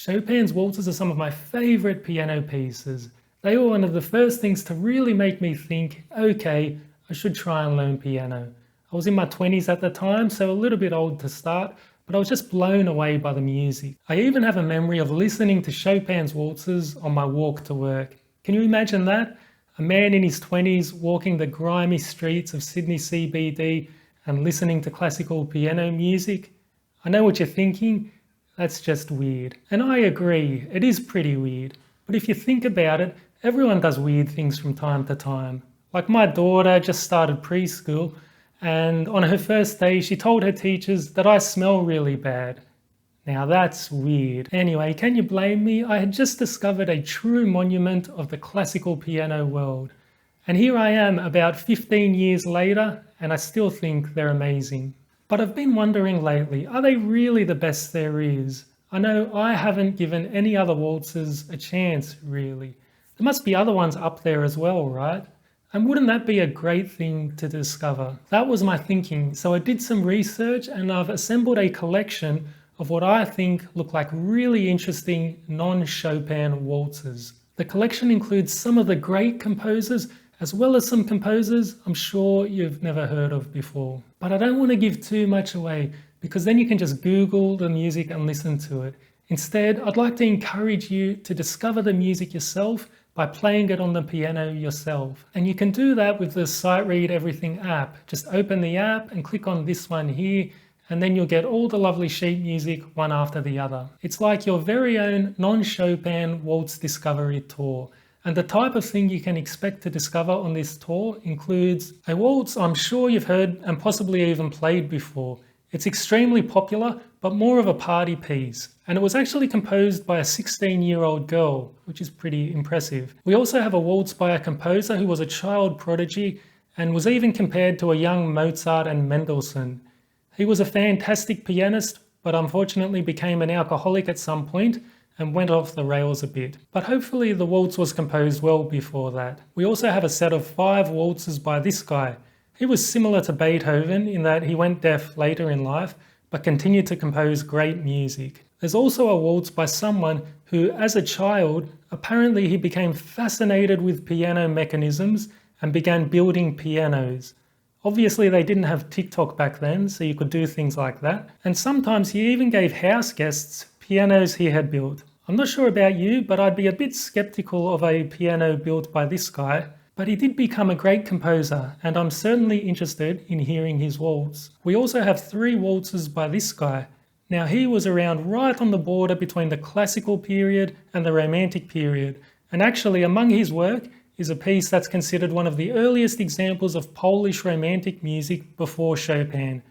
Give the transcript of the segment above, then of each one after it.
Chopin's waltzes are some of my favorite piano pieces. They were one of the first things to really make me think, okay, I should try and learn piano. I was in my 20s at the time, so a little bit old to start, but I was just blown away by the music. I even have a memory of listening to Chopin's waltzes on my walk to work. Can you imagine that? A man in his 20s walking the grimy streets of Sydney CBD and listening to classical piano music? I know what you're thinking. That's just weird. And I agree, it is pretty weird. But if you think about it, everyone does weird things from time to time. Like my daughter just started preschool, and on her first day she told her teachers that I smell really bad. Now that's weird. Anyway, can you blame me? I had just discovered a true monument of the classical piano world. And here I am about 15 years later, and I still think they're amazing. But I've been wondering lately, are they really the best there is? I know I haven't given any other waltzes a chance, really. There must be other ones up there as well, right? And wouldn't that be a great thing to discover? That was my thinking, so I did some research and I've assembled a collection of what I think look like really interesting non-Chopin waltzes. The collection includes some of the great composers as well as some composers I'm sure you've never heard of before. But I don't want to give too much away because then you can just Google the music and listen to it. Instead, I'd like to encourage you to discover the music yourself by playing it on the piano yourself. And you can do that with the Sight Read Everything app. Just open the app and click on this one here, and then you'll get all the lovely sheet music one after the other. It's like your very own Non-Chopin Waltz Discovery Tour. And the type of thing you can expect to discover on this tour includes a waltz I'm sure you've heard and possibly even played before. It's extremely popular, but more of a party piece. And it was actually composed by a 16-year-old girl, which is pretty impressive. We also have a waltz by a composer who was a child prodigy and was even compared to a young Mozart and Mendelssohn. He was a fantastic pianist, but unfortunately became an alcoholic at some point and went off the rails a bit. But hopefully the waltz was composed well before that. We also have a set of 5 waltzes by this guy. He was similar to Beethoven in that he went deaf later in life, but continued to compose great music. There's also a waltz by someone who, as a child, apparently he became fascinated with piano mechanisms and began building pianos. Obviously they didn't have TikTok back then, so you could do things like that. And sometimes he even gave house guests pianos he had built. I'm not sure about you, but I'd be a bit skeptical of a piano built by this guy. But he did become a great composer, and I'm certainly interested in hearing his waltz. We also have 3 waltzes by this guy. Now he was around right on the border between the classical period and the romantic period, and actually among his work is a piece that's considered one of the earliest examples of Polish romantic music before Chopin.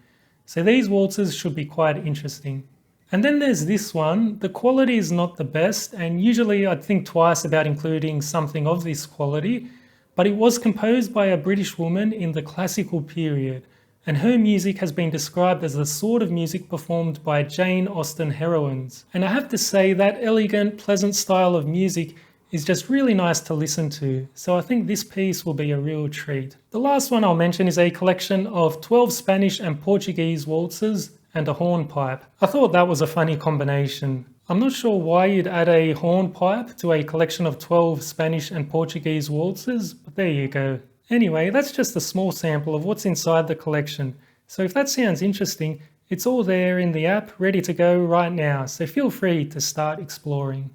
So these waltzes should be quite interesting. And then there's this one. The quality is not the best, and usually I'd think twice about including something of this quality, but it was composed by a British woman in the classical period, and her music has been described as the sort of music performed by Jane Austen heroines. And I have to say that elegant, pleasant style of music is just really nice to listen to, so I think this piece will be a real treat. The last one I'll mention is a collection of 12 Spanish and Portuguese waltzes and a hornpipe. I thought that was a funny combination. I'm not sure why you'd add a hornpipe to a collection of 12 Spanish and Portuguese waltzes, but there you go. Anyway, that's just a small sample of what's inside the collection. So if that sounds interesting, it's all there in the app, ready to go right now, so feel free to start exploring.